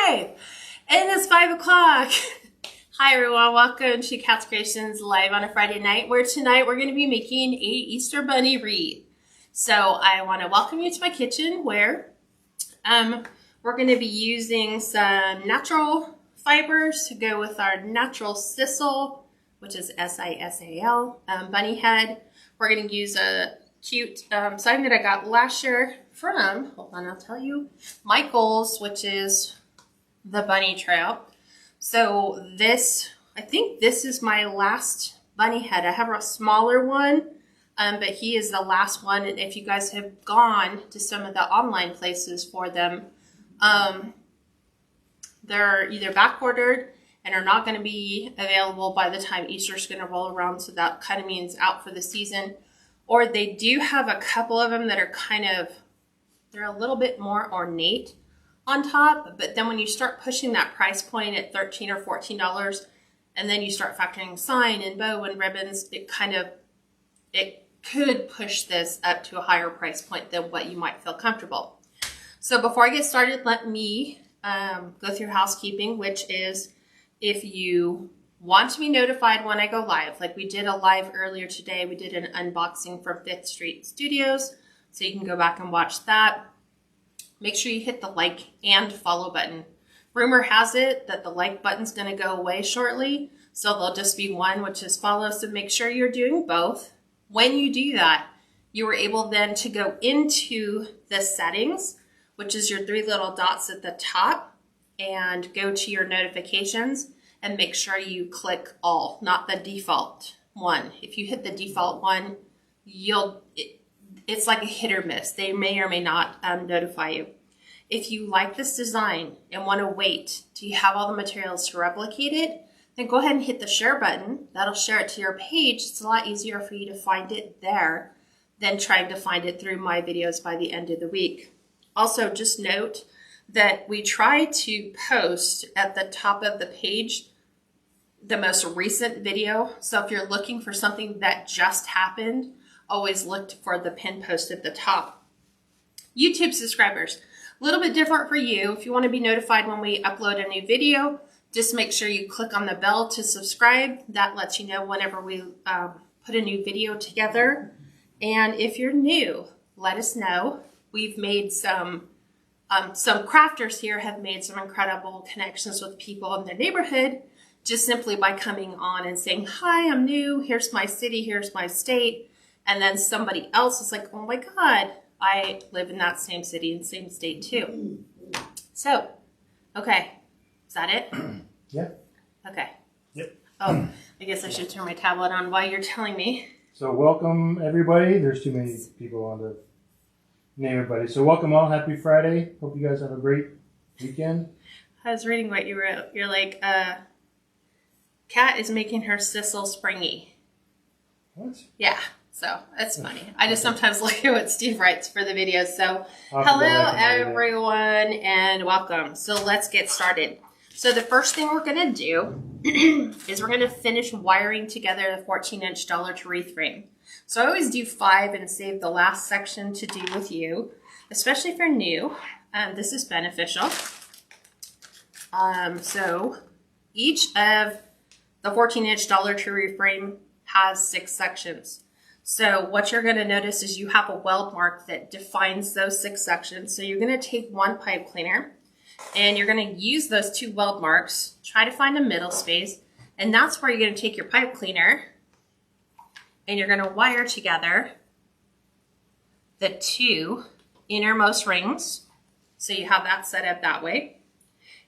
live, and it's 5 o'clock. Hi everyone, welcome to Kats Creations Live on a Friday night, where tonight we're going to be making a Easter Bunny wreath. So I want to welcome you to my kitchen, where we're going to be using some natural fibers to go with our natural Sisal, which is S-I-S-A-L, bunny head. We're going to use a cute sign that I got last year from, hold on, I'll tell you, Michael's, which is the bunny trail. So this, I think this is my last bunny head. I have a smaller one, but he is the last one. And if you guys have gone to some of the online places for them, they're either back ordered and are not going to be available by the time Easter's going to roll around. So that kind of means out for the season. Or they do have a couple of them that are kind of, they're a little bit more ornate on top. But then when you start pushing that price point at $13 or $14, and then you start factoring sign and bow and ribbons, it could push this up to a higher price point than what you might feel comfortable. So before I get started, let me go through housekeeping, which is if you want to be notified when I go live, like we did a live earlier today, we did an unboxing from 5th Street Studios, so you can go back and watch that. Make sure you hit the like and follow button. Rumor has it that the like button's going to go away shortly, so there'll just be one, which is follow, so make sure you're doing both. When you do that, you are able then to go into the settings, which is your 3 little dots at the top, and go to your notifications and make sure you click all, not the default one. If you hit the default one, it's like a hit or miss. They may or may not notify you. If you like this design and want to wait till you have all the materials to replicate it, then go ahead and hit the share button. That'll share it to your page. It's a lot easier for you to find it there than trying to find it through my videos by the end of the week. Also, just note that we try to post at the top of the page the most recent video. So if you're looking for something that just happened, always look for the pin post at the top. YouTube subscribers, a little bit different for you. If you want to be notified when we upload a new video, just make sure you click on the bell to subscribe. That lets you know whenever we put a new video together. And if you're new, let us know. We've made some crafters here have made some incredible connections with people in their neighborhood, just simply by coming on and saying, hi, I'm new, here's my city, here's my state. And then somebody else is like, oh my God, I live in that same city and same state too. So, okay, is that it? Yeah. Okay. Yep. Oh, I guess I should turn my tablet on while you're telling me. So welcome everybody. There's too many people on the name everybody. So welcome all. Happy Friday. Hope you guys have a great weekend. I was reading what you wrote. You're like, Kat is making her Sisal springy. What? Yeah, so that's funny. I just sometimes look at what Steve writes for the videos. So hello everyone and welcome. So let's get started. So the first thing we're going to do is we're going to finish wiring together the 14-inch dollar to wreath frame. So I always do 5 and save the last section to do with you, especially if you're new. This is beneficial. So each of the 14-inch dollar to wreath frame has 6 sections. So what you're going to notice is you have a weld mark that defines those 6 sections. So you're going to take one pipe cleaner and you're going to use those 2 weld marks, try to find a middle space, and that's where you're going to take your pipe cleaner and you're going to wire together the 2 innermost rings. So you have that set up that way.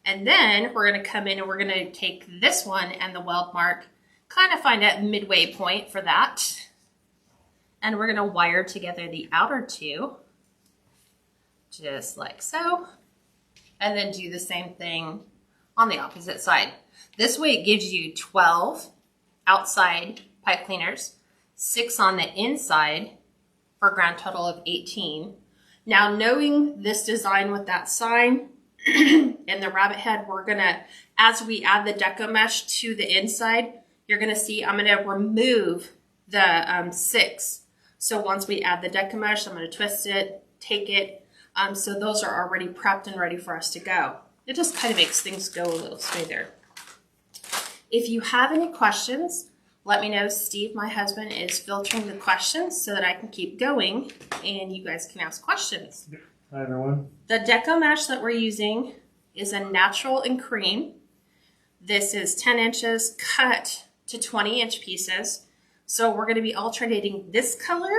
And then we're going to come in and we're going to take this one and the weld mark, kind of find that midway point for that. And we're going to wire together the outer 2, just like so. And then do the same thing on the opposite side. This way it gives you 12 outside pipe cleaners, 6 on the inside for a grand total of 18. Now knowing this design with that sign, and the rabbit head, we're gonna, as we add the Deco mesh to the inside, you're gonna see I'm gonna remove the 6. So once we add the Deco mesh, I'm gonna twist it, take it. So those are already prepped and ready for us to go. It just kind of makes things go a little smoother. If you have any questions, let me know. Steve, my husband, is filtering the questions so that I can keep going and you guys can ask questions. Hi, everyone. The Deco mesh that we're using is a natural and cream. This is 10 inches cut to 20-inch pieces. So we're going to be alternating this color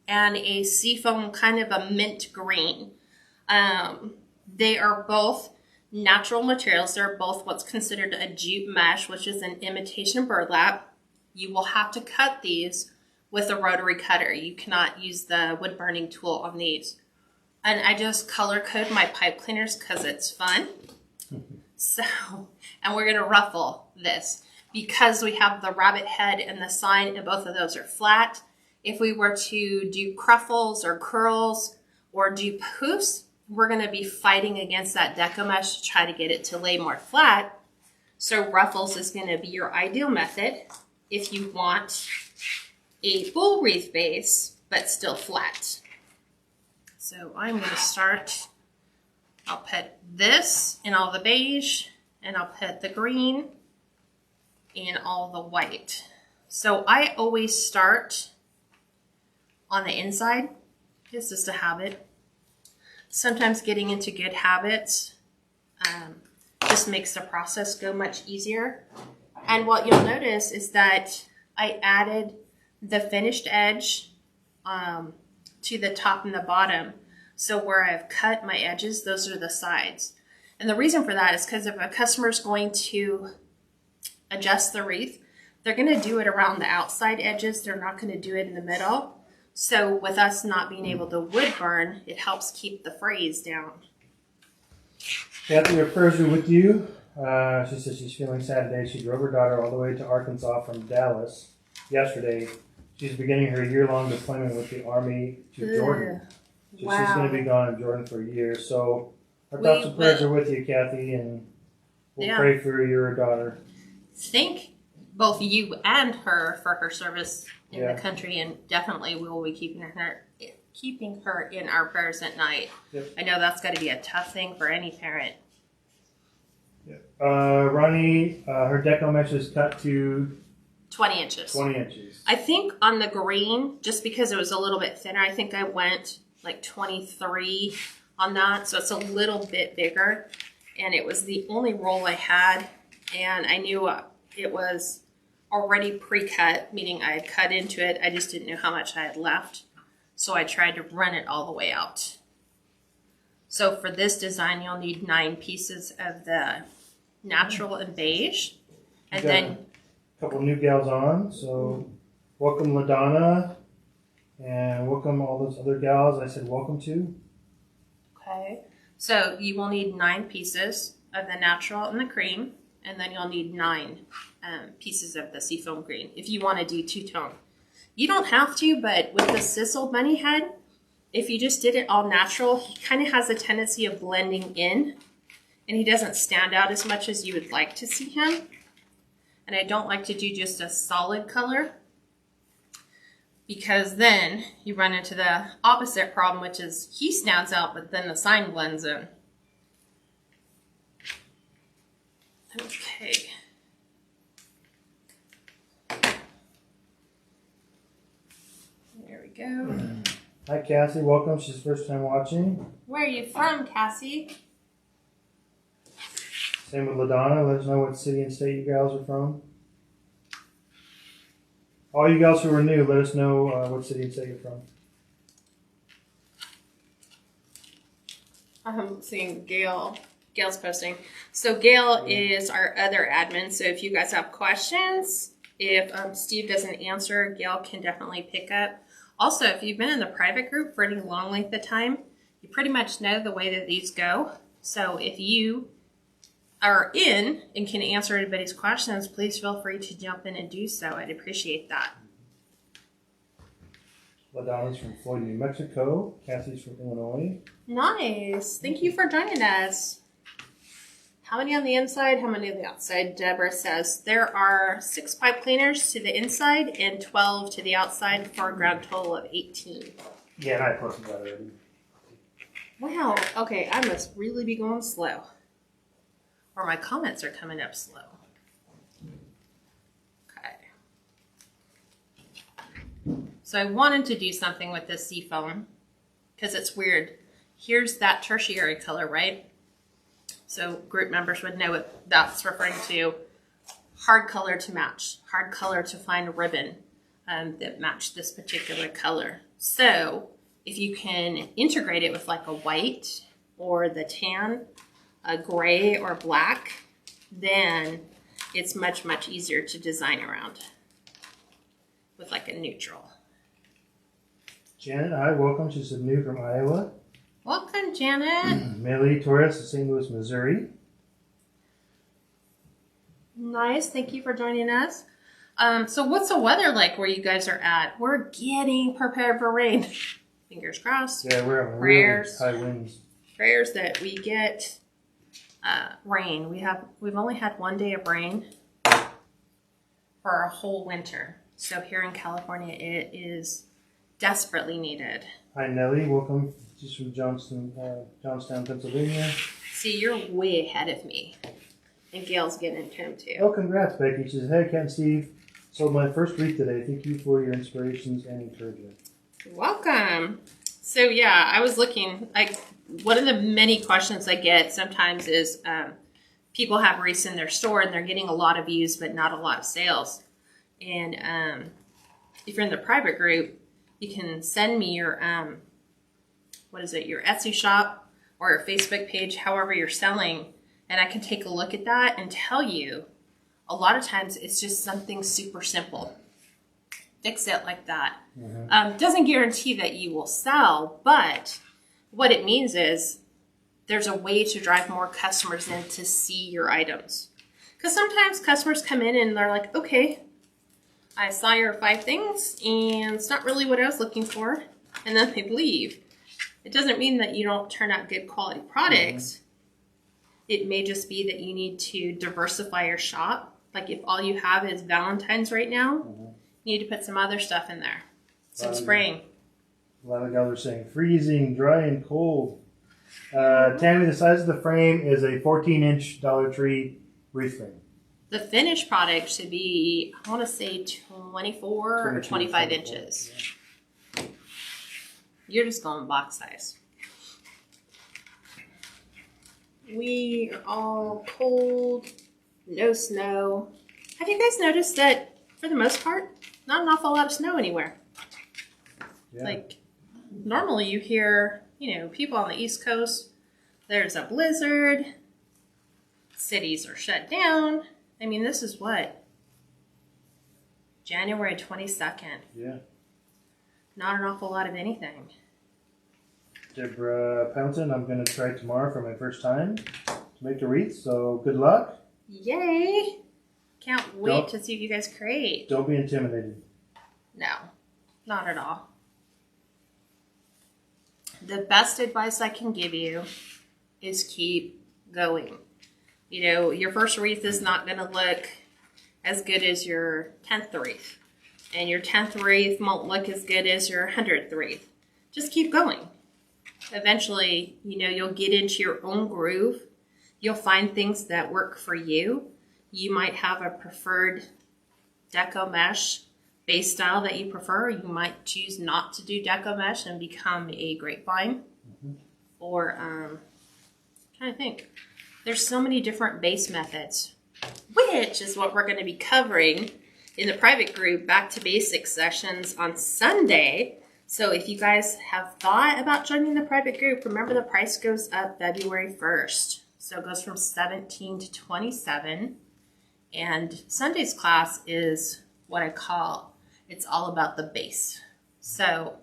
and a seafoam kind of a mint green. They are both natural materials. They're both what's considered a jute mesh, which is an imitation burlap. You will have to cut these with a rotary cutter. You cannot use the wood burning tool on these. And I just color code my pipe cleaners because it's fun. So, and we're gonna ruffle this because we have the rabbit head and the sign, and both of those are flat. If we were to do cruffles or curls or do poofs, we're gonna be fighting against that deco mesh to try to get it to lay more flat. So ruffles is gonna be your ideal method if you want a full wreath base, but still flat. So I'm gonna start, I'll put this in all the beige, and I'll put the green in all the white. So I always start on the inside. It's just a habit. Sometimes getting into good habits just makes the process go much easier. And what you'll notice is that I added the finished edge to the top and the bottom. So where I've cut my edges, those are the sides. And the reason for that is because if a customer is going to adjust the wreath, they're going to do it around the outside edges. They're not going to do it in the middle. So with us not being able to wood burn, it helps keep the frays down. Kathy, our prayers are with you. She says she's feeling sad today. She drove her daughter all the way to Arkansas from Dallas yesterday. She's beginning her year-long deployment with the Army to Jordan. So Wow. she's going to be gone in Jordan for a year. So our thoughts and prayers are with you, Kathy, and we'll pray for your daughter. Thank both you and her for her service in the country, and definitely we will be keeping her in our prayers at night. Yep. I know that's got to be a tough thing for any parent. Yep. Ronnie, her deco mesh is cut to 20 inches. 20 inches. I think on the green, just because it was a little bit thinner, I think I went like 23 on that. So it's a little bit bigger. And it was the only roll I had. And I knew it was already pre-cut, meaning I had cut into it. I just didn't know how much I had left. So I tried to run it all the way out. So for this design, you'll need 9 pieces of the natural and beige. And then a couple new gals on. So welcome LaDonna. And welcome all those other gals I said welcome to. Okay. So you will need 9 pieces of the natural and the cream. And then you'll need 9 pieces of the seafoam green if you want to do two-tone. You don't have to, but with the Sisal Bunny Head, if you just did it all natural, he kind of has a tendency of blending in. And he doesn't stand out as much as you would like to see him. And I don't like to do just a solid color, because then you run into the opposite problem, which is he stands out, but then the sign blends in. Okay. There we go. Hi Cassie, welcome. She's first time watching. Where are you from, Cassie? Same with LaDonna. Let us know what city and state you gals are from. All you gals who are new, let us know what city and state you're from. I'm seeing Gail's posting. So Gail is our other admin. So if you guys have questions, if Steve doesn't answer, Gail can definitely pick up. Also, if you've been in the private group for any long length of time, you pretty much know the way that these go. So if you are in and can answer anybody's questions, please feel free to jump in and do so. I'd appreciate that. LaDonna's from Floyd, New Mexico. Cassie's from Illinois. Nice. Thank you for joining us. How many on the inside? How many on the outside? Deborah says there are 6 pipe cleaners to the inside and 12 to the outside for a grand total of 18. Yeah, and I posted that already. Wow. Okay, I must really be going slow. or my comments are coming up slow. Okay. So I wanted to do something with this seafoam because it's weird. Here's that tertiary color, right? So group members would know what that's referring to. Hard color to match, hard color to find a ribbon that match this particular color. So if you can integrate it with like a white or the tan, a gray or black, then it's much, much easier to design around with like a neutral. Janet, hi, welcome. She's new from Iowa. Welcome, Janet. Millie Torres of St. Louis, Missouri. Nice. Thank you for joining us. So what's the weather like where you guys are at? We're getting prepared for rain. Fingers crossed. Yeah, we're having Prayers. really high winds. Prayers that we get rain. We've only had 1 day of rain for a whole winter. So here in California, it is desperately needed. Hi, Nellie. Welcome. She's from Johnstown, Pennsylvania. See, you're way ahead of me. And Gail's getting into him too. Oh, congrats, Becky. She says, hey, Ken and Steve. Sold my first wreath today. Thank you for your inspirations and encouragement. Welcome. So yeah, I was looking, one of the many questions I get sometimes is people have wreaths in their store and they're getting a lot of views but not a lot of sales. And if you're in the private group, you can send me your, your Etsy shop or your Facebook page, however you're selling, and I can take a look at that and tell you a lot of times it's just something super simple. Fix it like that. Mm-hmm. Doesn't guarantee that you will sell, but what it means is there's a way to drive more customers in to see your items. Because sometimes customers come in and they're like, okay, I saw your 5 things and it's not really what I was looking for. And then they leave. It doesn't mean that you don't turn out good quality products. Mm-hmm. It may just be that you need to diversify your shop. Like if all you have is Valentine's right now, mm-hmm. you need to put some other stuff in there. Some spraying. A lot of guys are saying freezing, dry, and cold. Tammy, the size of the frame is a 14-inch Dollar Tree wreath frame. The finished product should be, I want to say 24 or 25 inches. Yeah. You're just going box size. We are all cold, no snow. Have you guys noticed that for the most part, not an awful lot of snow anywhere? Yeah. Like normally you hear, people on the East Coast, there's a blizzard, cities are shut down. I mean, this is what? January 22nd. Yeah. Not an awful lot of anything. Deborah Pouncin, I'm going to try tomorrow for my first time to make a wreath, so good luck. Yay! Can't wait to see what you guys create. Don't be intimidated. No, not at all. The best advice I can give you is keep going. Your first wreath is not going to look as good as your 10th wreath. And your 10th wreath won't look as good as your 100th wreath. Just keep going. Eventually, you'll get into your own groove. You'll find things that work for you. You might have a preferred Deco mesh base style that you prefer. You might choose not to do Deco mesh and become a grapevine. Mm-hmm. Or, I'm trying to think. There's so many different base methods, which is what we're going to be covering in the private group Back to Basics sessions on Sunday. So if you guys have thought about joining the private group, remember the price goes up February 1st. So it goes from $17 to $27. And Sunday's class is what I call, it's all about the base. So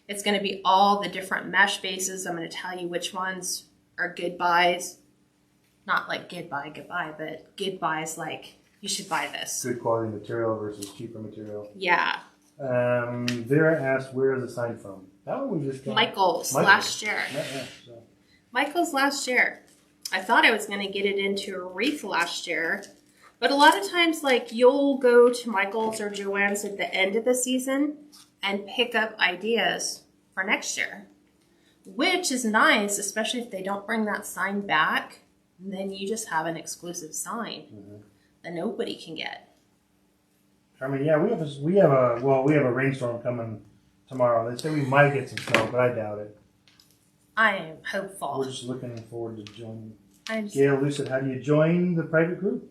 it's going to be all the different mesh bases. I'm going to tell you which ones are good buys. Not like goodbye, but good buys like you should buy this. Good quality material versus cheaper material. Yeah. Vera asked, where is the sign from? That one we just got. Michael's last year. Yeah, so. Michael's last year. I thought I was going to get it into a wreath last year. But a lot of times, you'll go to Michael's or Joann's at the end of the season and pick up ideas for next year. Which is nice, especially if they don't bring that sign back. And then you just have an exclusive sign that nobody can get. I mean, yeah, we have a rainstorm coming tomorrow. They say we might get some snow, but I doubt it. I am hopeful. We're just looking forward to joining. I'm Gail Lucid, how do you join the private group?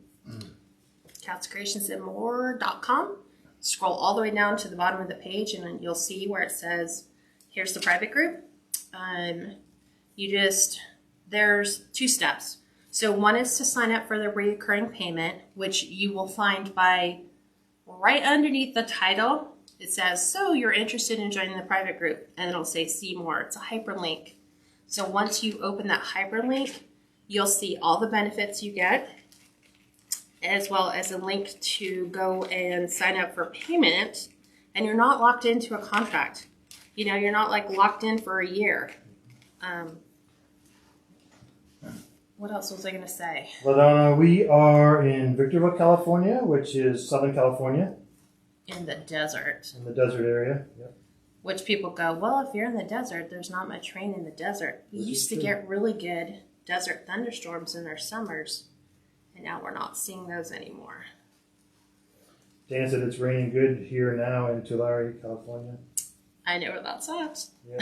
KatsCreationsNMore.com. Scroll all the way down to the bottom of the page, and then you'll see where it says, "Here's the private group." There's 2 steps. So one is to sign up for the recurring payment, which you will find by right underneath the title. It says, "So you're interested in joining the private group," and it'll say "See more." It's a hyperlink. So once you open that hyperlink, you'll see all the benefits you get, as well as a link to go and sign up for payment. And you're not locked into a contract. You're not like locked in for a year. What else was I going to say? Ladonna, we are in Victorville, California, which is Southern California. In the desert. In the desert area, yep. Which people go, well, if you're in the desert, there's not much rain in the desert. We used to get really good desert thunderstorms in our summers, and now we're not seeing those anymore. Dan said it's raining good here now in Tulare, California. I know where that's at. Yeah.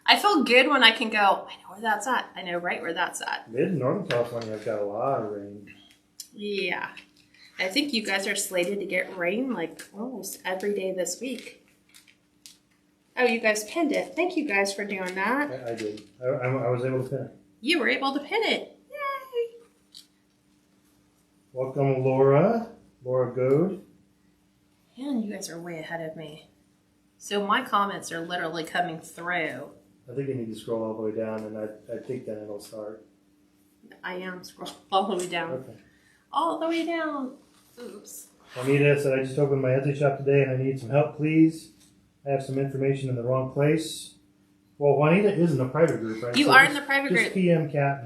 I feel good when I can go, I know where that's at. I know right where that's at. Mid and Northern California have got a lot of rain. Yeah. I think you guys are slated to get rain like almost every day this week. Oh, you guys pinned it. Thank you guys for doing that. I did. I was able to pin it. You were able to pin it. Yay! Welcome, Laura. Laura Goad. Man, you guys are way ahead of me. So my comments are literally coming through. I think you need to scroll all the way down, and I think then it'll start. I am scrolling all the way down. Okay. All the way down. Oops. Juanita said, I just opened my Etsy shop today, and I need some help, please. I have some information in the wrong place. Well, Juanita is in the private group, right? You are in the private group. Just PM Kat.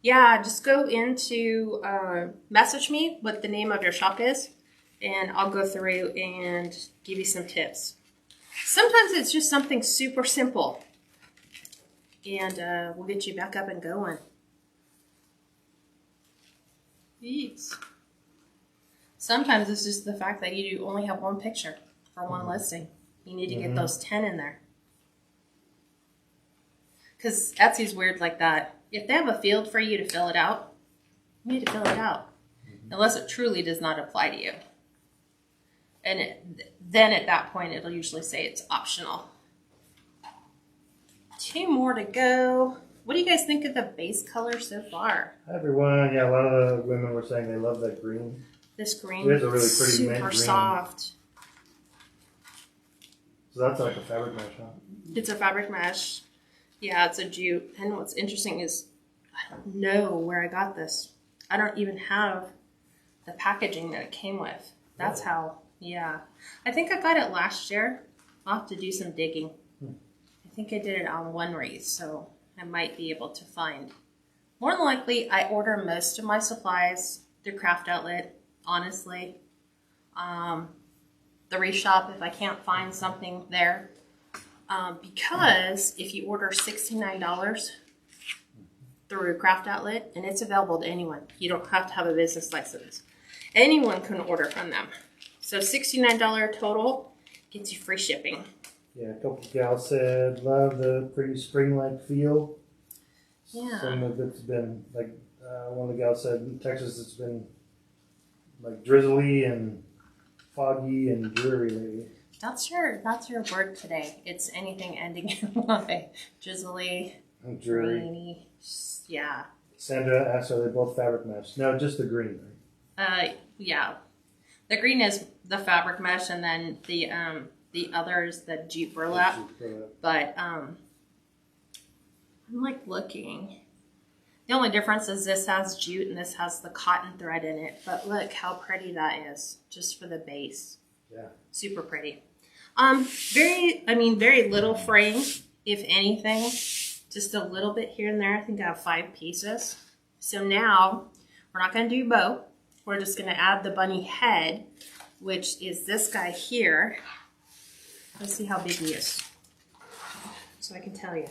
Yeah, just go into message me what the name of your shop is, and I'll go through and give you some tips. Sometimes it's just something super simple, and we'll get you back up and going. Jeez. Sometimes it's just the fact that you only have one picture for one listing. You need to get those 10 in there. Because Etsy's weird like that. If they have a field for you to fill it out, you need to fill it out. Unless it truly does not apply to you. And then at that point, it'll usually say it's optional. 2 more to go. What do you guys think of the base color so far? Hi, everyone. Yeah, a lot of the women were saying they love that green. This green It is a really pretty super mint green. soft. So that's like a fabric mesh, huh? It's a fabric mesh. Yeah, it's a jute. And what's interesting is I don't know where I got this. I don't even have the packaging that it came with. That's how, yeah. I think I got it last year. I'll have to do some digging. I think I did it on one Wreath, so I might be able to find. More than likely, I order most of my supplies through Craft Outlet, honestly. The Wreath shop, if I can't find something there. Because if you order $69 through Craft Outlet, and it's available to anyone. You don't have to have a business license. Anyone can order from them. So $69 total gets you free shipping. Yeah, a couple of gals said, love the pretty spring-like feel. Yeah. Some of it's been, like, one of the gals said, in Texas it's been, like, drizzly and foggy and dreary lately. That's your word today. It's anything ending in Y. Drizzly, Dreary. rainy. Yeah. Sandra asked, are they both fabric mesh? No, just the green, right? Yeah. The green is the fabric mesh, and then the other is the jute burlap. But I'm like looking. The only difference is this has jute and this has the cotton thread in it. But look how pretty that is, just for the base. Yeah. Super pretty. Very little frame, if anything. Just a little bit here and there. I think I have 5 pieces. So now, we're not going to do bow. We're just going to add the bunny head, which is this guy here. Let's see how big he is, so I can tell you.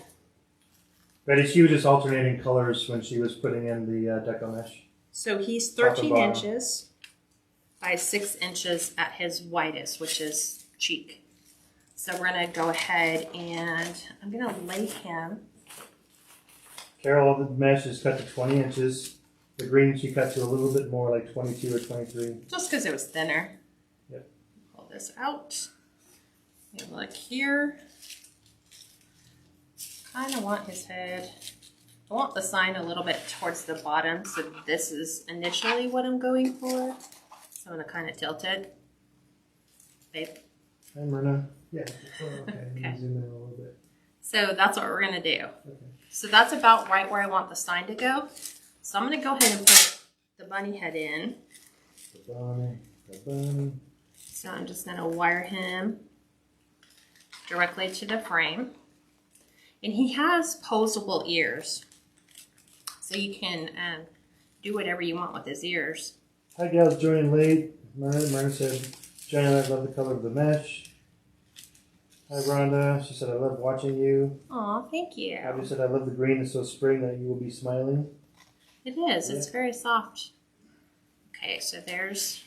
Betty, she was just alternating colors when she was putting in the Deco mesh. So he's Top and 13 bottom. inches by 6 inches at his widest, which is cheek. So we're gonna go ahead and I'm gonna lay him. Carol, the mesh is cut to 20 inches. The green she cut to a little bit more, like 22 or 23. Just because it was thinner. Yep. Pull this out. And look here. Kind of want his head. I want the sign a little bit towards the bottom, so this is initially what I'm going for. So I'm going to kind of tilt it. Babe. Hi, Myrna. Yeah. Okay. Okay. Zoom in a little bit. So that's what we're going to do. Okay. So that's about right where I want the sign to go. So I'm going to go ahead and put the bunny head in. The bunny. So I'm just going to wire him directly to the frame. And he has posable ears. So you can do whatever you want with his ears. Hi, gals, joining late. Myrna said, Johnny, I love the color of the mesh. Hi, Rhonda. She said, I love watching you. Aw, thank you. Abby said, I love the green. It's so spring that you will be smiling. It is. It's very soft. Okay, so there's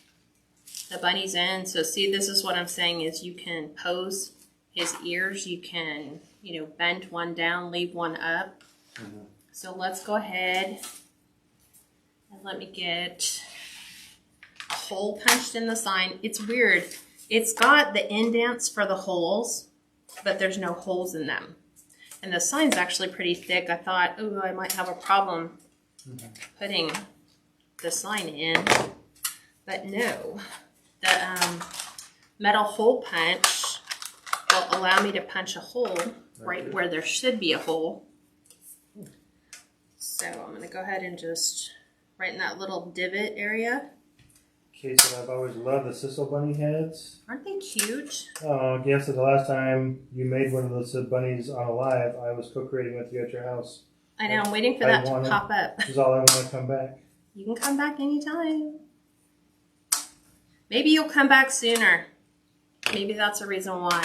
the bunny's in. So see, this is what I'm saying is you can pose his ears. You can, you know, bend one down, leave one up. Mm-hmm. So let's go ahead and let me get a hole punched in the sign. It's weird. It's got the indents for the holes, but there's no holes in them. And the sign's actually pretty thick. I thought, oh, I might have a problem putting the sign in, but no. The metal hole punch will allow me to punch a hole right where there should be a hole. So I'm going to go ahead and just right in that little divot area. Kay said, I've always loved the Sisal Bunny heads. Aren't they cute? Guess that the last time you made one of those bunnies on a live, I was co-creating with you at your house. I know, I'm waiting for that to pop up. This is all I want to come back. You can come back anytime. Maybe you'll come back sooner. Maybe that's the reason why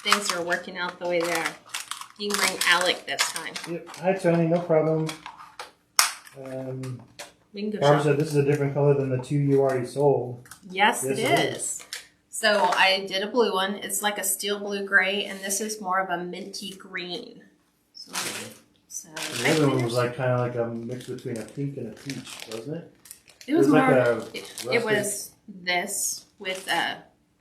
things are working out the way they are. You can bring Alec this time. Yep. Hi, Tony. No problem. We can go Barbara shop. said this is a different color than the two you already sold. Yes, it is. So I did a blue one. It's like a steel blue gray, and this is more of a minty green. So, The other one was like kind of like a mix between a pink and a peach, wasn't it? it was like more. a It was this with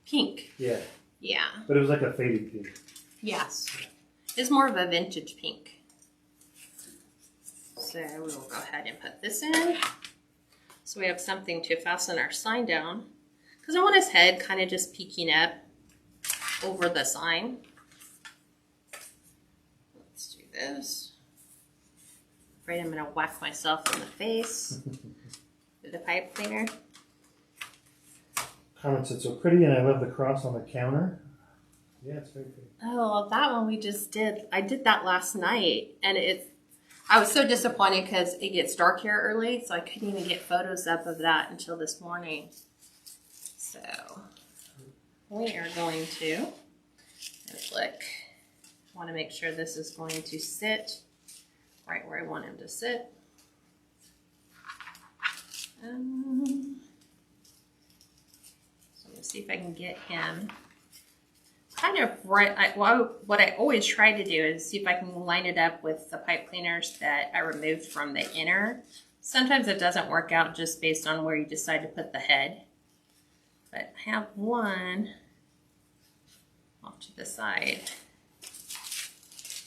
pink. Yeah, Yeah. but it was like a faded pink. Yes. It's more of a vintage pink. So we will go ahead and put this in. So we have something to fasten our sign down. Because I want his head kind of just peeking up over the sign. Let's do this. Afraid I'm going to whack myself in the face with the pipe cleaner. Carmen said, so pretty, and I love the cross on the counter. Yeah, it's very pretty. Oh, that one we just did. I did that last night, and I was so disappointed because it gets dark here early, so I couldn't even get photos up of that until this morning. So we are going to look. I want to make sure this is going to sit right where I want him to sit. So I'm going to see if I can get him kind of right. What I always try to do is see if I can line it up with the pipe cleaners that I removed from the inner. Sometimes it doesn't work out just based on where you decide to put the head. But I have one off to the side.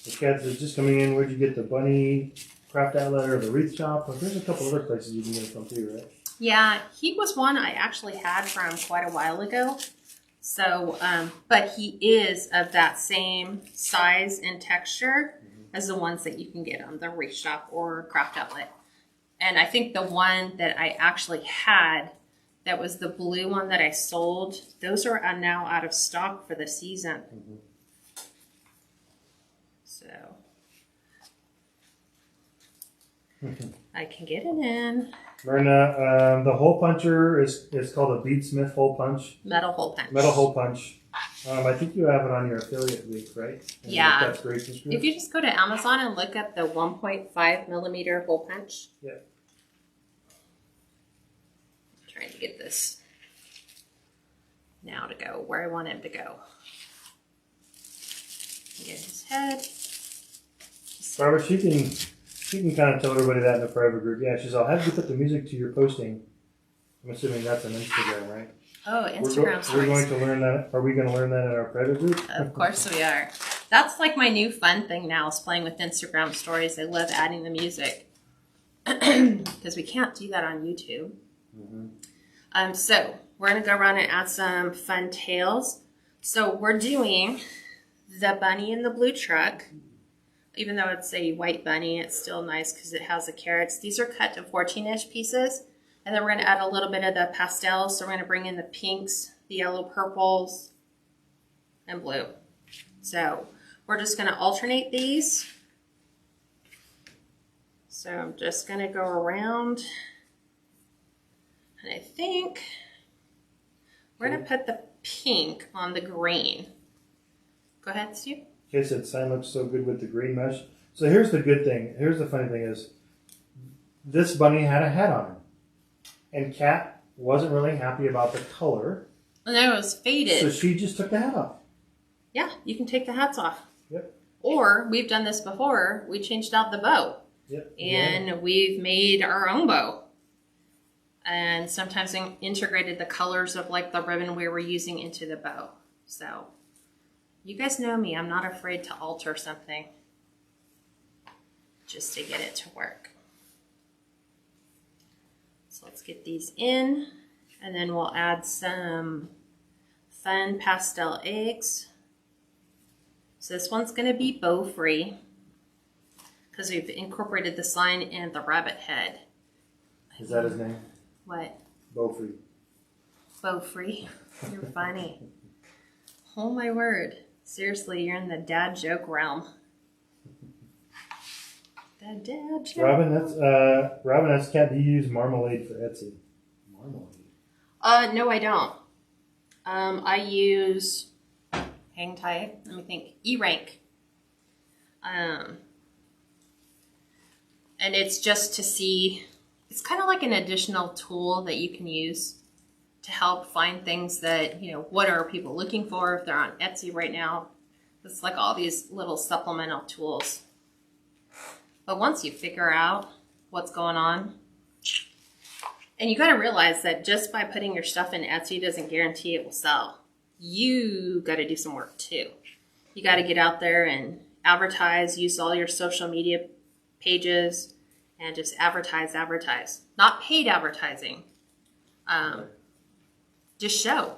The cats are just coming in. Where'd you get the bunny craft outlet or the wreath shop? Well, there's a couple other places you can get it from too, right? Yeah, he was one I actually had from quite a while ago. So, but he is of that same size and texture as the ones that you can get on the Wreath Shop or Craft Outlet. And I think the one that I actually had, that was the blue one that I sold, those are now out of stock for the season. So, I can get it in. Myrna, the hole puncher is called a beadsmith hole punch. Metal hole punch. Metal hole punch. I think you have it on your affiliate link, right? And Yeah. That's Creations Group. If you just go to Amazon and look up the 1.5 millimeter hole punch. Yeah. I'm trying to get this now to go where I want him to go. Get his head. Barbara, she can kind of tell everybody that in the private group. Yeah, she's all, how did you put the music to your posting? I'm assuming that's on Instagram, right? Oh, Instagram stories. We're going to learn that. Are we going to learn that in our private group? Of course we are. That's like my new fun thing now is playing with Instagram stories. I love adding the music because we can't do that on YouTube. Mm-hmm. So we're going to go around and add some fun tails. So we're doing the bunny in the blue truck. Even though it's a white bunny, it's still nice because it has the carrots. These are cut to 14-inch pieces. And then we're going to add a little bit of the pastels. So we're going to bring in the pinks, the yellow purples, and blue. So we're just going to alternate these. So I'm just going to go around. And I think we're going to put the pink on the green. Go ahead, Stu. Okay, said sign looks so good with the green mesh. So here's the good thing. Here's the funny thing is, this bunny had a hat on him. And Kat wasn't really happy about the color. And it was faded. So she just took the hat off. Yeah, you can take the hats off. Yep. Or, we've done this before, we changed out the bow. Yep. And we've made our own bow. And sometimes integrated the colors of like the ribbon we were using into the bow. So, you guys know me, I'm not afraid to alter something just to get it to work. So let's get these in, and then we'll add some fun pastel eggs. So this one's going to be bow free because we've incorporated the sign and the rabbit head. Is that his name? What? Beaufrey. Bow free. You're funny. Oh my word. Seriously, you're in the dad joke realm. The dad joke. Robin asked Kat, do you use marmalade for Etsy? Marmalade? No, I don't. I use, hang tight, let me think, E-Rank. And it's just to see, it's kind of like an additional tool that you can use to help find things that, you know, what are people looking for if they're on Etsy right now. It's like all these little supplemental tools. But once you figure out what's going on, and you got to realize that just by putting your stuff in Etsy doesn't guarantee it will sell. You got to do some work too. You got to get out there and advertise, use all your social media pages, and just advertise. Not paid advertising. Just show.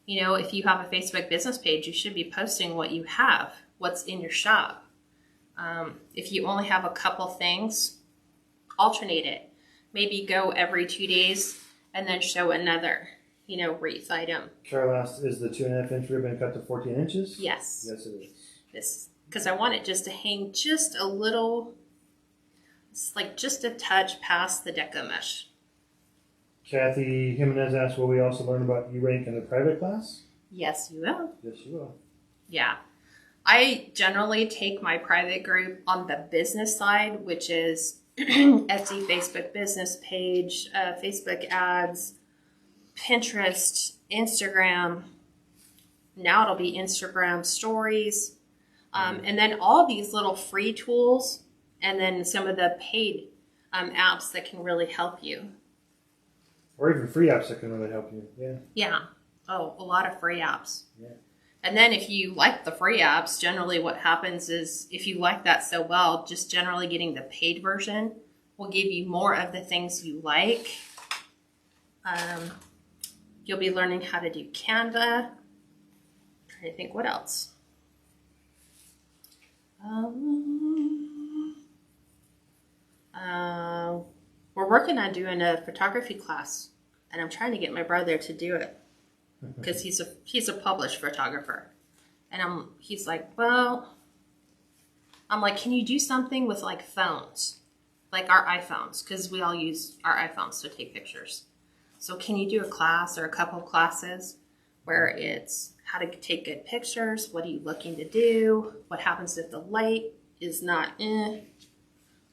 You know, if you have a Facebook business page, you should be posting what you have, what's in your shop. If you only have a couple things, alternate it. Maybe go every 2 days and then show another, you know, wreath item. Carol asked, is the 2.5 inch ribbon cut to 14 inches? Yes. Yes, it is. This, because I want it just to hang just a little, it's like just a touch past the Deco mesh. Kathy Jimenez asked, will we also learn about E-Rank in the private class? Yes, you will. Yes, you will. Yeah. I generally take my private group on the business side, which is Etsy, Facebook business page, Facebook ads, Pinterest, Instagram. Now it'll be Instagram stories. And then all these little free tools and then some of the paid apps that can really help you. Or even free apps that can really help you. Yeah. Yeah. Oh, a lot of free apps. Yeah. And then if you like the free apps, generally what happens is if you like that so well, just generally getting the paid version will give you more of the things you like. You'll be learning how to do Canva. I'm trying to think what else. We're working on doing a photography class, and I'm trying to get my brother to do it because he's a published photographer, and he's like, well, I'm like, can you do something with like phones, like our iPhones, because we all use our iPhones to take pictures. So can you do a class or a couple of classes where it's how to take good pictures, what are you looking to do, what happens if the light is not in.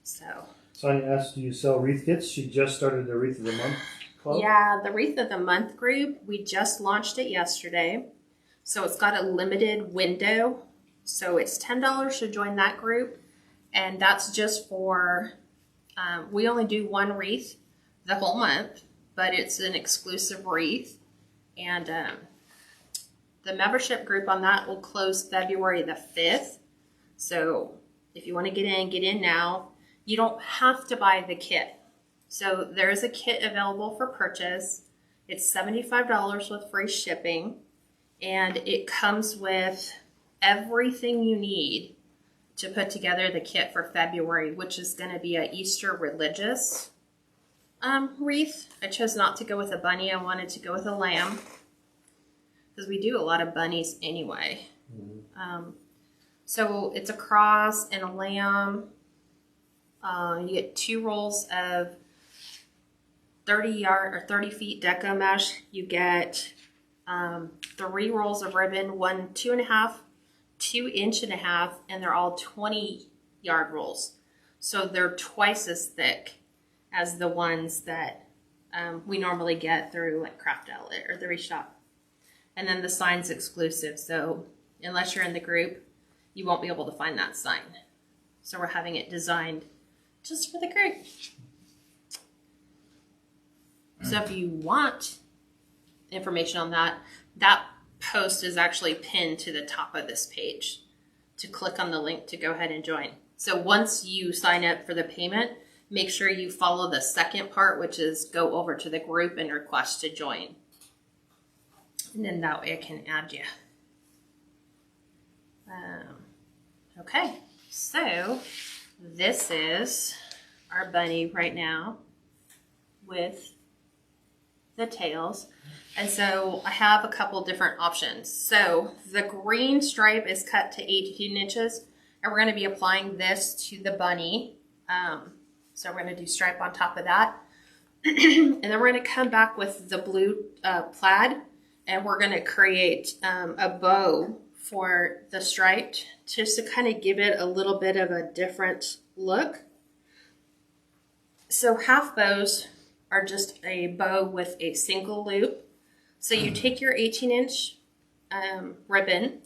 So Sonia asked, do you sell wreath kits? She just started the Wreath of the Month club. yeah, the Wreath of the Month group, we just launched it yesterday. So it's got a limited window. So it's $10 to join that group. And that's just for, we only do one wreath the whole month, but it's an exclusive wreath. And the membership group on that will close February the 5th. So if you want to get in now. You don't have to buy the kit. So there is a kit available for purchase. It's $75 with free shipping. And it comes with everything you need to put together the kit for February, which is going to be an Easter religious wreath. I chose not to go with a bunny. I wanted to go with a lamb because we do a lot of bunnies anyway. Mm-hmm. So it's a cross and a lamb. You get 2 rolls of 30 feet Deco mesh. You get 3 rolls of ribbon, 1 2.5, 2 1.5 inch, and they're all 20-yard rolls. So they're twice as thick as the ones that we normally get through like Craft Outlet or the Reshop. And then the sign's exclusive. So unless you're in the group, you won't be able to find that sign. So we're having it designed just for the group. So if you want information on that, that post is actually pinned to the top of this page to click on the link to go ahead and join. So once you sign up for the payment, make sure you follow the second part, which is go over to the group and request to join. And then that way I can add you. Okay, so this is our bunny right now with the tails. And so I have a couple different options. So the green stripe is cut to 18 inches and we're going to be applying this to the bunny. So we're going to do stripe on top of that. And then we're going to come back with the blue plaid and we're going to create a bow for the stripe just to kind of give it a little bit of a different look. So half bows are just a bow with a single loop. So you take your 18-inch ribbon,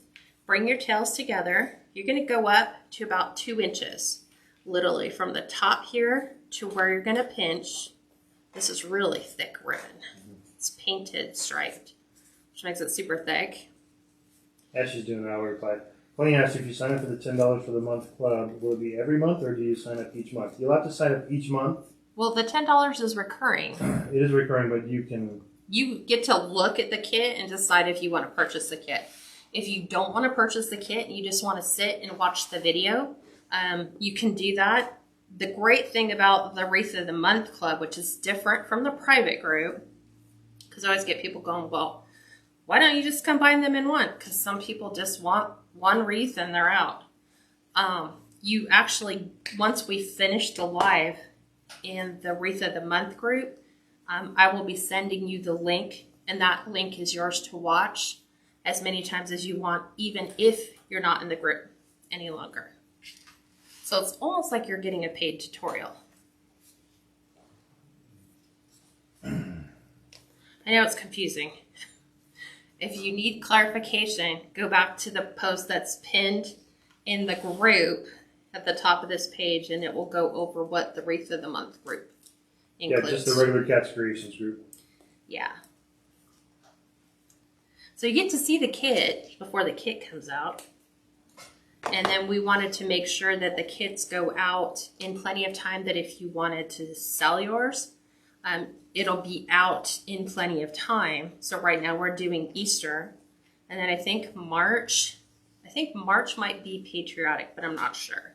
bring your tails together. You're going to go up to about 2 inches, literally from the top here to where you're going to pinch. This is really thick ribbon. It's painted striped, which makes it super thick. As she's doing an hour reply. Colleen asked if you sign up for the $10 for the month club, will it be every month or do you sign up each month? You'll have to sign up each month. Well, the $10 is recurring. It is recurring, but you can... You get to look at the kit and decide if you want to purchase the kit. If you don't want to purchase the kit and you just want to sit and watch the video, you can do that. The great thing about the Wreath of the Month Club, which is different from the private group, because I always get people going, well, why don't you just combine them in one? Because some people just want one wreath and they're out. You actually, once we finish the live in the Wreath of the Month group, I will be sending you the link, and that link is yours to watch as many times as you want, even if you're not in the group any longer. So it's almost like you're getting a paid tutorial. I know it's confusing. If you need clarification, go back to the post that's pinned in the group at the top of this page, and it will go over what the Wreath of the Month group includes. Yeah, just the regular Cats Creations group. Yeah. So you get to see the kit before the kit comes out. And then we wanted to make sure that the kits go out in plenty of time that if you wanted to sell yours, it'll be out in plenty of time. So right now we're doing Easter. And then I think March might be patriotic, but I'm not sure.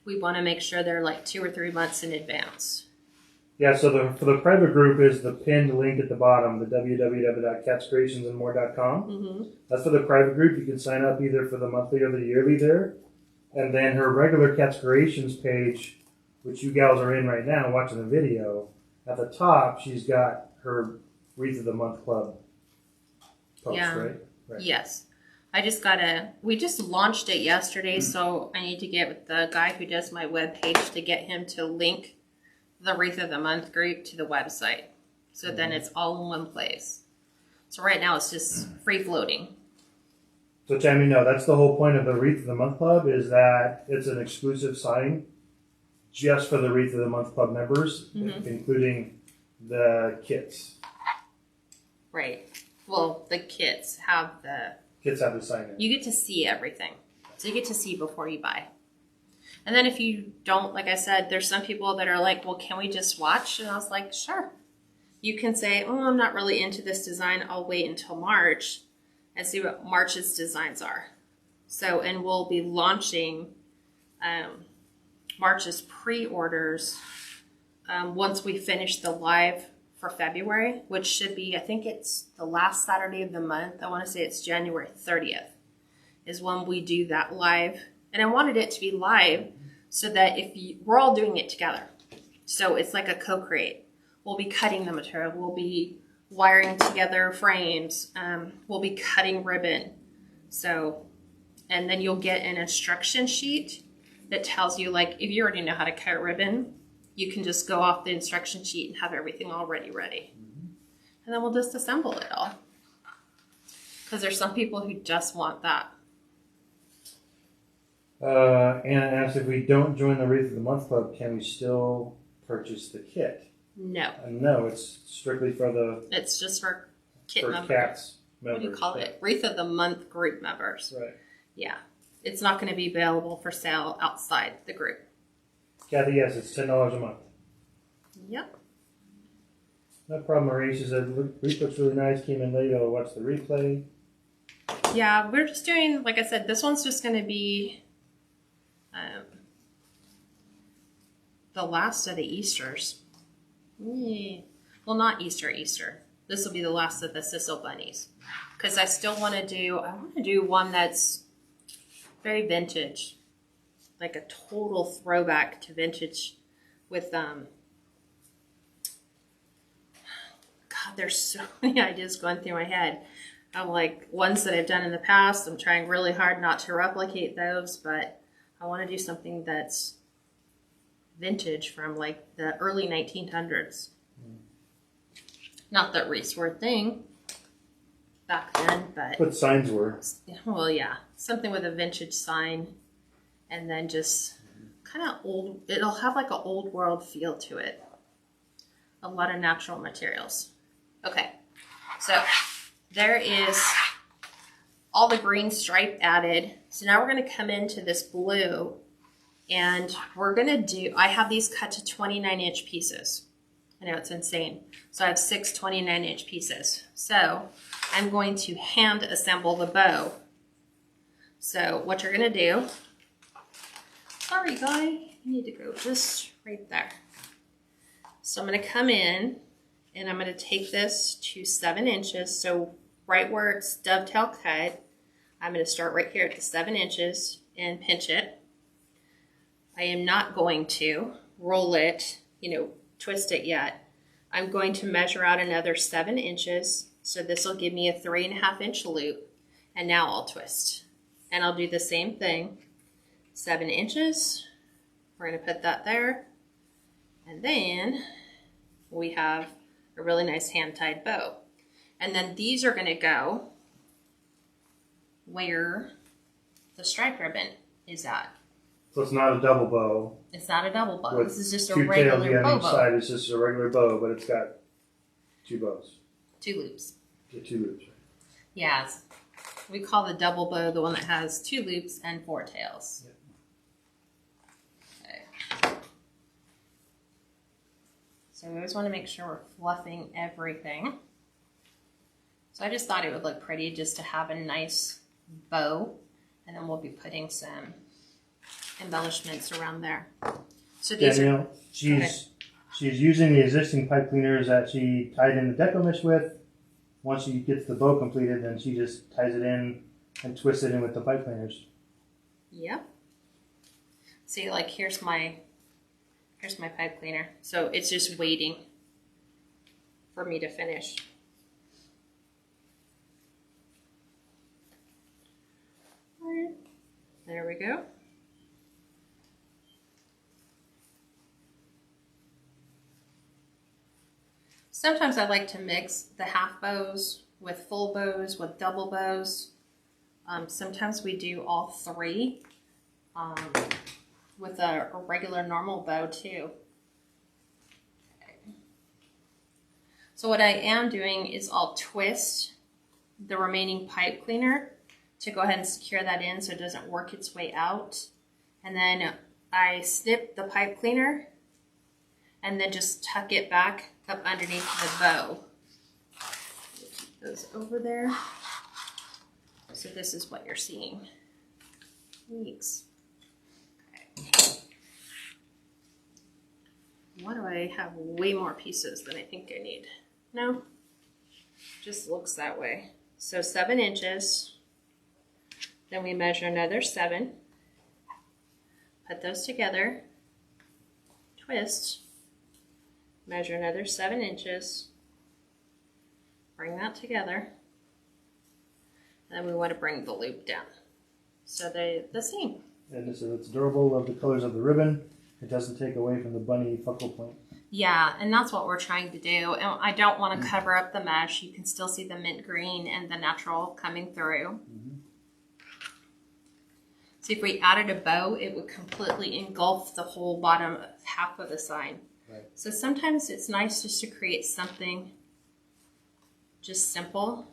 We want to make sure they're like 2 or 3 months in advance. Yeah, so for the private group is the pinned link at the bottom, the www.KatsCreationsNMore.com. Mm-hmm. That's for the private group. You can sign up either for the monthly or the yearly there. And then her regular Cats Creations page, which you gals are in right now watching the video, at the top she's got her Wreath of the Month Club post, Yeah. right? Right. Yes. We just launched it yesterday, so I need to get with the guy who does my webpage to get him to link the Wreath of the Month group to the website. So then it's all in one place. So right now it's just free floating. So Tammy, no, that's the whole point of the Wreath of the Month Club, is that it's an exclusive sign just for the Wreath of the Month Club members, including the kits. Right. Well, the kits have Kits have the sign in. you get to see everything. So you get to see before you buy. And then if you don't, like I said, there's some people that are like, well, can we just watch? And I was like, sure. You can say, oh, I'm not really into this design. I'll wait until March and see what March's designs are. So, and we'll be launching March's pre-orders once we finish the live for February, which should be, I think it's the last Saturday of the month. I want to say it's January 30th is when we do that live. And I wanted it to be live so that we're all doing it together. So it's like a co-create. We'll be cutting the material. We'll be wiring together frames. We'll be cutting ribbon. So, and then you'll get an instruction sheet that tells you, like, if you already know how to cut ribbon, you can just go off the instruction sheet and have everything already ready. And then we'll just assemble it all. Because there's some people who just want that. Anna asked, if we don't join the Wreath of the Month Club, can we still purchase the kit? No. No, it's strictly for the It's just for kit for members. cats members. What do you call it? Wreath of the Month group members. Right. Yeah. It's not going to be available for sale outside the group. Kathy, yes, it's $10 a month. Yep. No problem, Marie. She said, Wreath looks really nice. Came in late. I'll watch the replay. Yeah, we're just doing, like I said, this one's just going to be the last of the Easters. Well, not Easter. This will be the last of the Sisal bunnies. Because I want to do one that's very vintage. Like a total throwback to vintage with, God, there's so many ideas going through my head. I'm like, ones that I've done in the past, I'm trying really hard not to replicate those, but I want to do something that's vintage from like the early 1900s. Not that wreaths were a thing back then, but... What signs were? Well, yeah. Something with a vintage sign. And then just kind of old, it'll have like an old world feel to it. A lot of natural materials. Okay, so there is all the green stripe added. So now we're going to come into this blue and we're going to I have these cut to 29-inch pieces. I know it's insane. So I have 6 29-inch pieces. So I'm going to hand assemble the bow. So what you're going to do, sorry guy, you need to go just right there. So I'm going to come in and I'm going to take this to 7 inches. So right where it's dovetail cut, I'm going to start right here at the 7 inches and pinch it. I am not going to roll it, twist it yet. I'm going to measure out another 7 inches. So this will give me a 3.5-inch loop. And now I'll twist. And I'll do the same thing. 7 inches. We're going to put that there. And then we have a really nice hand-tied bow. And then these are going to go where the stripe ribbon is at. So it's not a double bow. It's not a double bow. With This is just a two regular tails bow on each bow. side. It's just a regular bow, but it's got 2 bows. 2 loops. Yeah, 2 loops. Yeah. We call the double bow the one that has 2 loops and 4 tails. Yep. Okay. So we always want to make sure we're fluffing everything. So I just thought it would look pretty just to have a nice bow. And then we'll be putting some embellishments around there. So these Danielle, she's using the existing pipe cleaners that she tied in the Deco mesh with. Once she gets the bow completed, then she just ties it in and twists it in with the pipe cleaners. Yep. See, like here's my pipe cleaner. So it's just waiting for me to finish. There we go. Sometimes I like to mix the half bows with full bows with double bows. Sometimes we do all three with a regular normal bow too. Okay. So what I am doing is I'll twist the remaining pipe cleaner to go ahead and secure that in so it doesn't work its way out. And then I snip the pipe cleaner and then just tuck it back up underneath the bow. Keep those over there. So this is what you're seeing. Thanks. Okay. Why do I have way more pieces than I think I need? No, just looks that way. So 7 inches. Then we measure another 7. Put those together. Twist. Measure another 7 inches. Bring that together. And then we want to bring the loop down. So they're the same. And so it's durable, love the colors of the ribbon. It doesn't take away from the bunny focal point. Yeah, and that's what we're trying to do. And I don't want to cover up the mesh. You can still see the mint green and the natural coming through. See, if we added a bow, it would completely engulf the whole bottom half of the sign. Right. So sometimes it's nice just to create something just simple,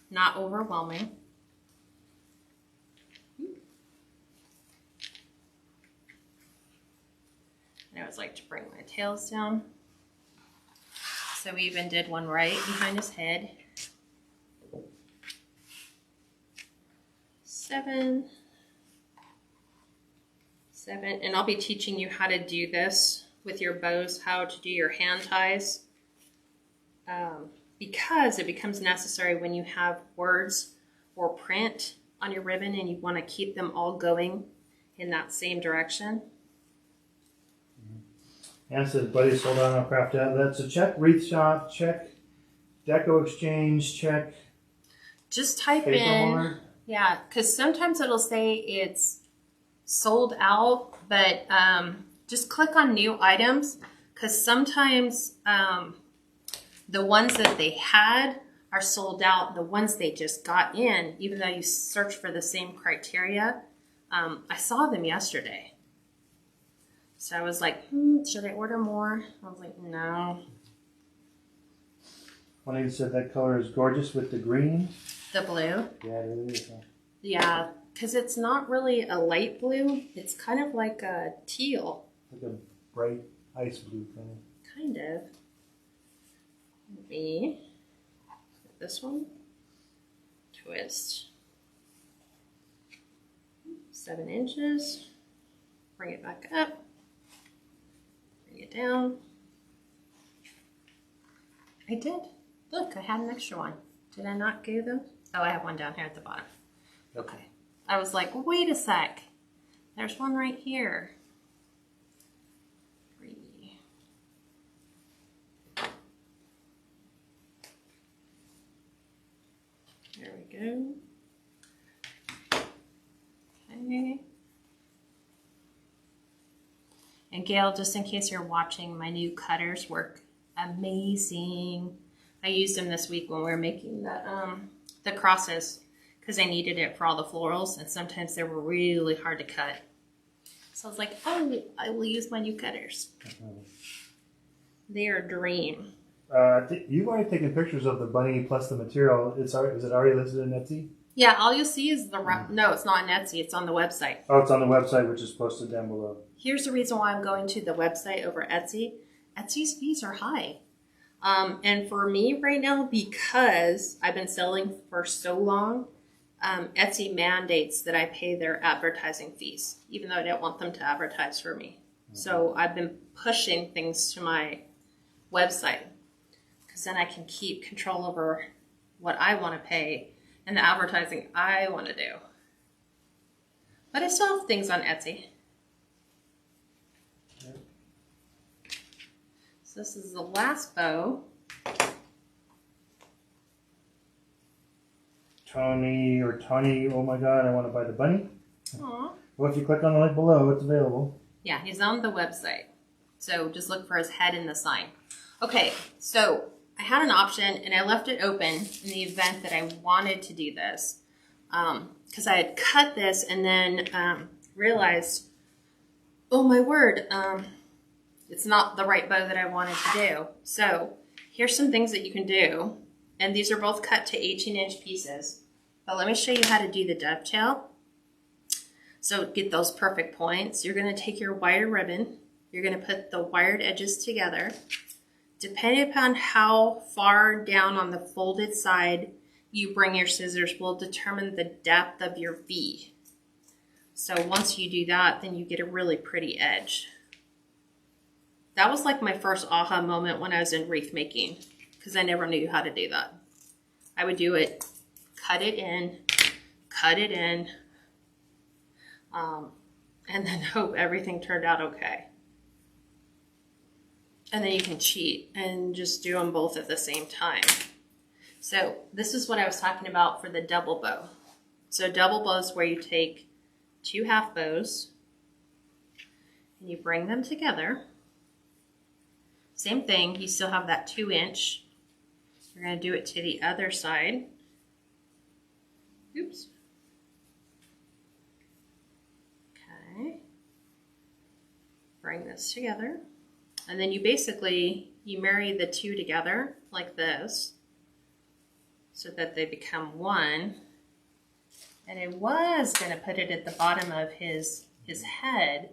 not overwhelming. I always like to bring my tails down. So we even did one right behind his head. 7. And I'll be teaching you how to do this with your bows, how to do your hand ties, because it becomes necessary when you have words or print on your ribbon and you want to keep them all going in that same direction. Anna says, buddy, sold out on craft outlet. So check Wreath Shop, check Deco Exchange, check Just type Paper in, Mart. yeah, because sometimes it'll say it's sold out, but just click on new items, because sometimes the ones that they had are sold out. The ones they just got in, even though you search for the same criteria, I saw them yesterday. So I was like, should I order more? I was like, no. Juanita said that color is gorgeous with the green. The blue? Yeah, it really is. Huh? Yeah, because it's not really a light blue. It's kind of like a teal. Like a bright ice blue kind of. Kind of. Maybe this one. Twist. 7 inches. Bring it back up. Bring it down. I did. Look, I had an extra one. Did I not do them? Oh, I have one down here at the bottom. Okay. I was like, wait a sec. There's one right here. 3. There we go. Okay. And Gail, just in case you're watching, my new cutters work amazing. I used them this week when we were making the crosses, because I needed it for all the florals, and sometimes they were really hard to cut. So I was like, oh, I will use my new cutters. They are a dream. You've already taken pictures of the bunny plus the material. Is it already listed in Etsy? Yeah, all you'll see is no, it's not on Etsy. It's on the website. Oh, it's on the website, which is posted down below. Here's the reason why I'm going to the website over Etsy. Etsy's fees are high. And for me right now, because I've been selling for so long, Etsy mandates that I pay their advertising fees, even though I don't want them to advertise for me. Mm-hmm. So I've been pushing things to my website, because then I can keep control over what I want to pay and the advertising I want to do. But I still have things on Etsy. So this is the last bow. Tony, oh my God, I want to buy the bunny. Aw. Well, if you click on the link below, it's available. Yeah, he's on the website. So just look for his head in the sign. Okay, so I had an option and I left it open in the event that I wanted to do this. Because I had cut this and then realized, oh my word, it's not the right bow that I wanted to do. So here's some things that you can do. And these are both cut to 18-inch pieces. But let me show you how to do the dovetail. So get those perfect points. You're going to take your wire ribbon. You're going to put the wired edges together. Depending upon how far down on the folded side you bring your scissors will determine the depth of your V. So once you do that, then you get a really pretty edge. That was like my first aha moment when I was in wreath making, because I never knew how to do that. I would do it, cut it in, and then hope everything turned out okay. And then you can cheat and just do them both at the same time. So this is what I was talking about for the double bow. So double bow is where you take 2 half bows and you bring them together. Same thing, you still have that 2-inch. You're going to do it to the other side. Oops. Okay. Bring this together. And then you basically, you marry the 2 together like this so that they become one. And I was going to put it at the bottom of his head.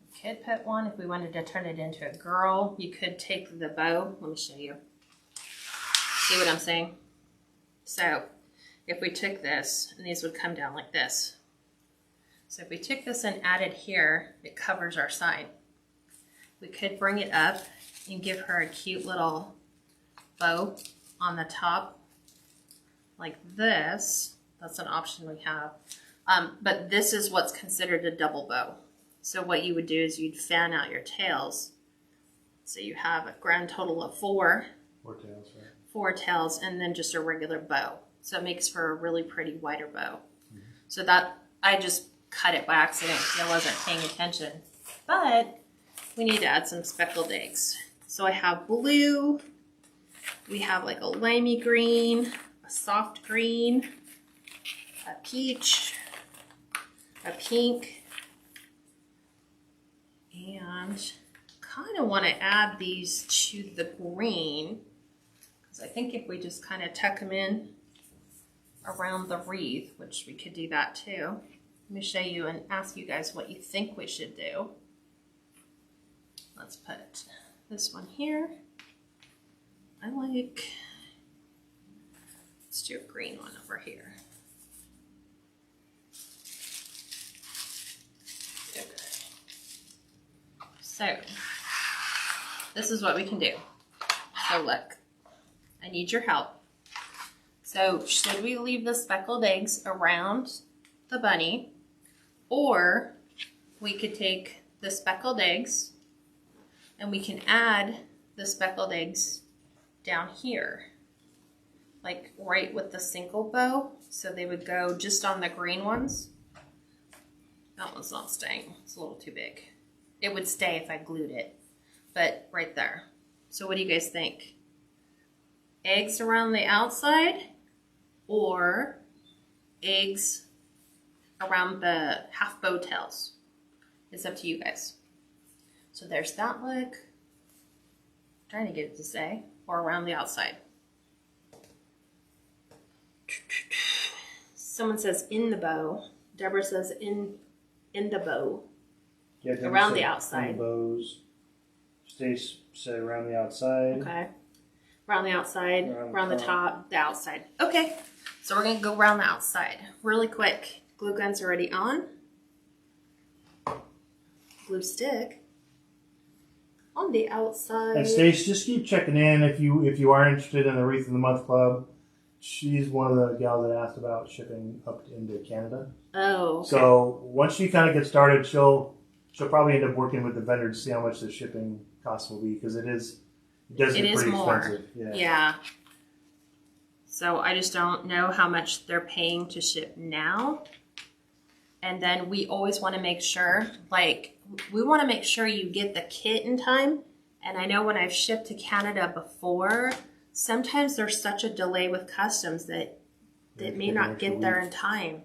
We could put one if we wanted to turn it into a girl. You could take the bow. Let me show you. See what I'm saying? So if we took this, and these would come down like this. So if we took this and added here, it covers our sign. We could bring it up and give her a cute little bow on the top like this. That's an option we have. But this is what's considered a double bow. So what you would do is you'd fan out your tails. So you have a grand total of 4. 4 tails, right? 4 tails and then just a regular bow. So it makes for a really pretty wider bow. Mm-hmm. So that, I just cut it by accident because I wasn't paying attention. But we need to add some speckled eggs. So I have blue, we have like a limey green, a soft green, a peach, a pink, and kind of want to add these to the green because I think if we just kind of tuck them in around the wreath, which we could do that too. Let me show you and ask you guys what you think we should do. Let's put this one here. Let's do a green one over here. Okay. So, this is what we can do. So look, I need your help. So should we leave the speckled eggs around the bunny, or we could take the speckled eggs and we can add the speckled eggs down here, like right with the single bow. So they would go just on the green ones. That one's not staying, it's a little too big. It would stay if I glued it, but right there. So what do you guys think? Eggs around the outside or eggs around the half bow tails? It's up to you guys. So there's that look. I'm trying to get it to say, or around the outside. Someone says in the bow. Deborah says in the bow. Yeah, around the outside. In the bows. Stace said around the outside. Okay. Around the outside, around the top, the outside. Okay. So we're going to go around the outside. Really quick. Glue gun's already on. Glue stick on the outside. And Stace, just keep checking in if you are interested in the Wreath of the Month Club. She's one of the gals that asked about shipping up into Canada. Oh. Okay. So once she kind of gets started, she'll probably end up working with the vendor to see how much the shipping costs will be, because it does get pretty more expensive. Yeah. So I just don't know how much they're paying to ship now. And then we always want to make sure, like, we want to make sure you get the kit in time. And I know when I've shipped to Canada before, sometimes there's such a delay with customs that it may not get there in time.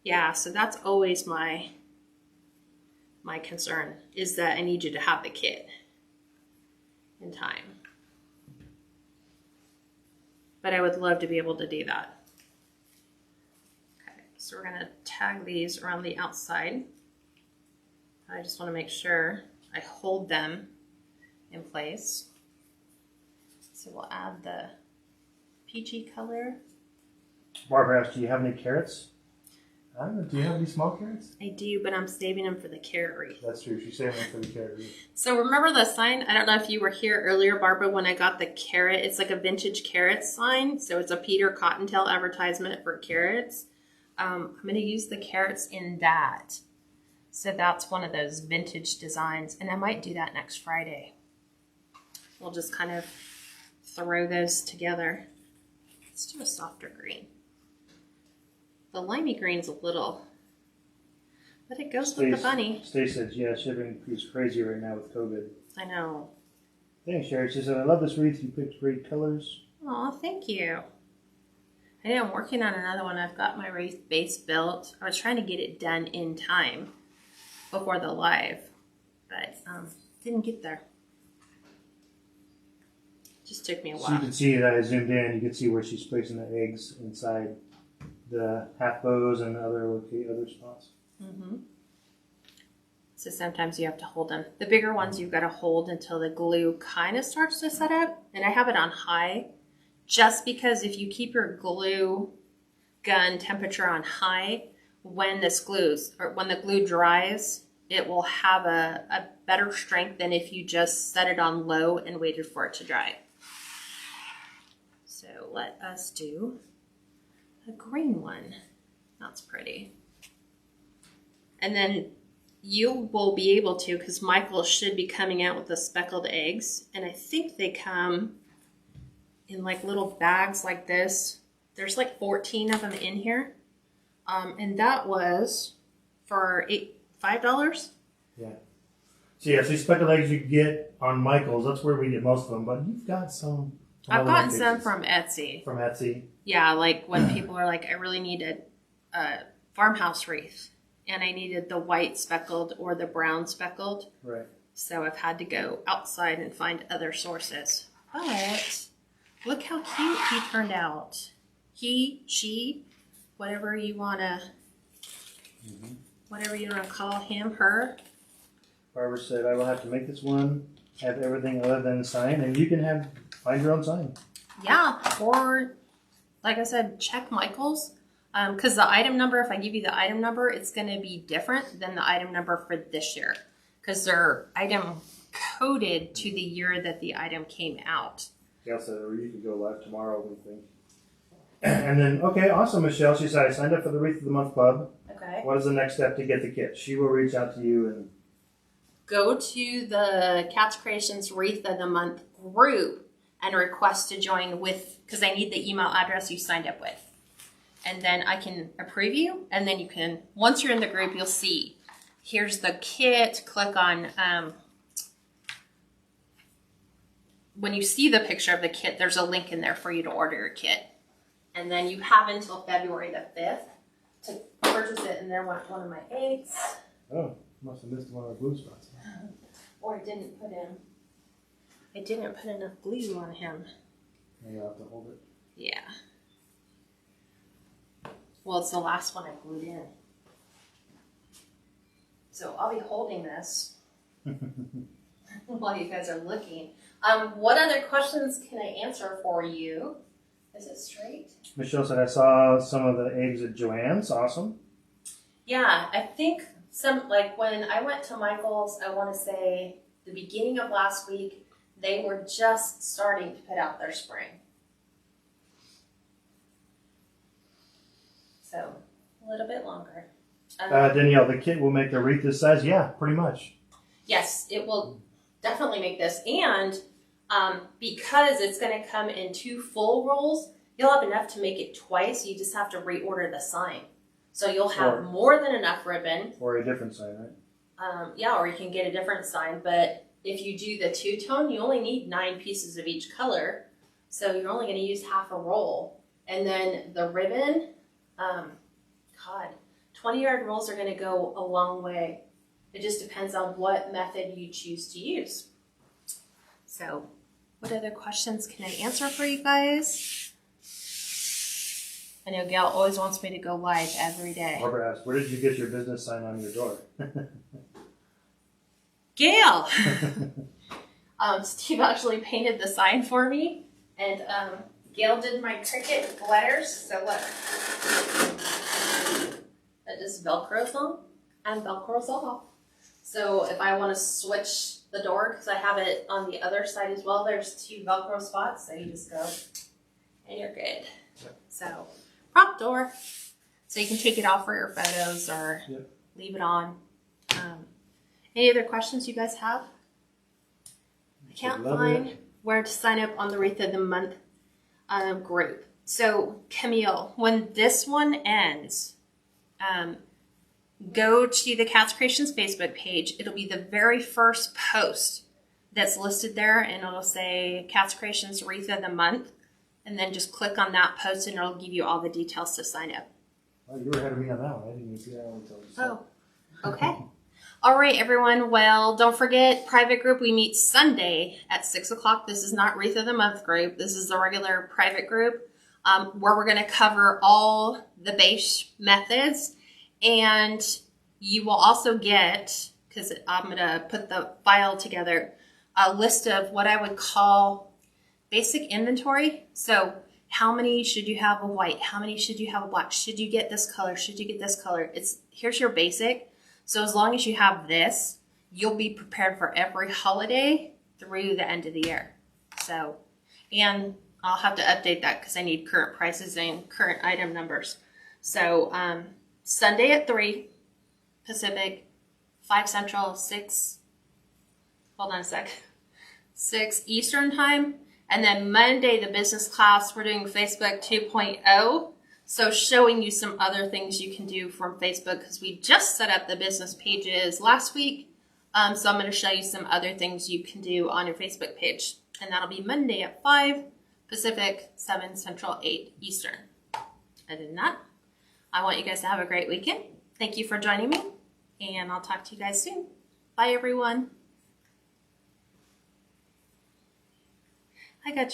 Yeah, so that's always my concern, is that I need you to have the kit in time. But I would love to be able to do that. Okay, so we're gonna tag these around the outside. I just wanna make sure I hold them in place. So we'll add the peachy color. Barbara asked, do you have any carrots? I don't know. Do you have any small carrots? I do, but I'm saving them for the carrot wreath. That's true. She's saving them for the carrot wreath. So remember the sign? I don't know if you were here earlier, Barbara, when I got the carrot. It's like a vintage carrot sign. So it's a Peter Cottontail advertisement for carrots. I'm going to use the carrots in that. So that's one of those vintage designs. And I might do that next Friday. We'll just kind of throw those together. Let's do a softer green. The limey green's a little, but it goes with the bunny. Stace says, yeah, shipping is crazy right now with COVID. I know. Thanks, Sherry. She said, I love this wreath. You picked great colors. Oh, thank you. I know I'm working on another one. I've got my wreath base built. I was trying to get it done in time before the live, but didn't get there. Just took me a while. So you can see that I zoomed in. You can see where she's placing the eggs inside the half bows and other spots. Mm-hmm. So sometimes you have to hold them. The bigger ones you've got to hold until the glue kind of starts to set up. And I have it on high just because if you keep your glue gun temperature on high, when the glue dries, it will have a better strength than if you just set it on low and waited for it to dry. So let us do a green one. That's pretty. And then you will be able to, because Michael should be coming out with the speckled eggs. And I think they come in like little bags like this. There's like 14 of them in here. And that was for $5. Yeah. So yeah, so these speckled eggs you get on Michael's. That's where we get most of them. But you've got some. I've gotten some from Etsy. From Etsy. Yeah, like when people are like, I really need a farmhouse wreath. And I needed the white speckled or the brown speckled. Right. So I've had to go outside and find other sources. But look how cute he turned out. He, she, whatever you want to call him, her. Barbara said, I will have to make this one, have everything other than a sign, and you can find your own sign. Yeah, or like I said, check Michael's. Because the item number, if I give you the item number, it's going to be different than the item number for this year. Because they're item coded to the year that the item came out. Gail said, or you could go live tomorrow, we think. And then, okay, awesome, Michelle. She said, I signed up for the Wreath of the Month Club. Okay. What is the next step to get the kit? She will reach out to you and... Go to the Cats Creations Wreath of the Month group and request to join with, because I need the email address you signed up with. And then I can approve you, and then you can, once you're in the group, you'll see, here's the kit, click on, when you see the picture of the kit, there's a link in there for you to order your kit. And then you have until February the 5th to purchase it, and there went one of my eggs. Oh, must have missed one of the glue spots. Or I didn't put enough glue on him. Maybe I'll have to hold it. Yeah. Well, it's the last one I glued in. So I'll be holding this while you guys are looking. What other questions can I answer for you? Is it straight? Michelle said, I saw some of the eggs at Joann's. Awesome. Yeah, I think like when I went to Michael's, I want to say the beginning of last week, they were just starting to put out their spring. So, a little bit longer. Danielle, the kit will make the wreath this size? Yeah, pretty much. Yes, it will definitely make this. And because it's going to come in 2 full rolls, you'll have enough to make it twice. You just have to reorder the sign. So you'll have more than enough ribbon. Or a different sign, right? Yeah, or you can get a different sign, but if you do the two-tone, you only need 9 pieces of each color. So you're only going to use half a roll. And then the ribbon, 20-yard rolls are going to go a long way. It just depends on what method you choose to use. So what other questions can I answer for you guys? I know Gail always wants me to go live every day. Barbara asked, where did you get your business sign on your door? Gail! Steve actually painted the sign for me, and Gail did my Cricut letters. So look, that just Velcros on and Velcros off. So if I want to switch the door, because I have it on the other side as well, there's 2 Velcro spots, so you just go and you're good. Yep. So prop door, so you can take it off for your photos or leave it on. Any other questions you guys have? I can't find where to sign up on the Wreath of the Month group. So Camille, when this one ends, go to the Kats Creations Facebook page. It'll be the very first post that's listed there, and it'll say Kats Creations Wreath of the Month. And then just click on that post and it'll give you all the details to sign up. Oh, you were ahead of me on that one. I didn't even see that one until you said. Oh, okay. All right, everyone. Well, don't forget, private group, we meet Sunday at 6 o'clock. This is not Wreath of the Month group. This is the regular private group where we're going to cover all the base methods. And you will also get, because I'm going to put the file together, a list of what I would call basic inventory. So how many should you have of white? How many should you have of black? Should you get this color? Should you get this color? Here's your basic. So as long as you have this, you'll be prepared for every holiday through the end of the year. So, and I'll have to update that because I need current prices and current item numbers. So Sunday at 3 Pacific, 5 Central, 6 Eastern time. And then Monday, the business class, we're doing Facebook 2.0. So showing you some other things you can do from Facebook because we just set up the business pages last week. So I'm going to show you some other things you can do on your Facebook page. And that'll be Monday at 5 Pacific, 7 Central, 8 Eastern. Other than that, I want you guys to have a great weekend. Thank you for joining me. And I'll talk to you guys soon. Bye, everyone. I got you.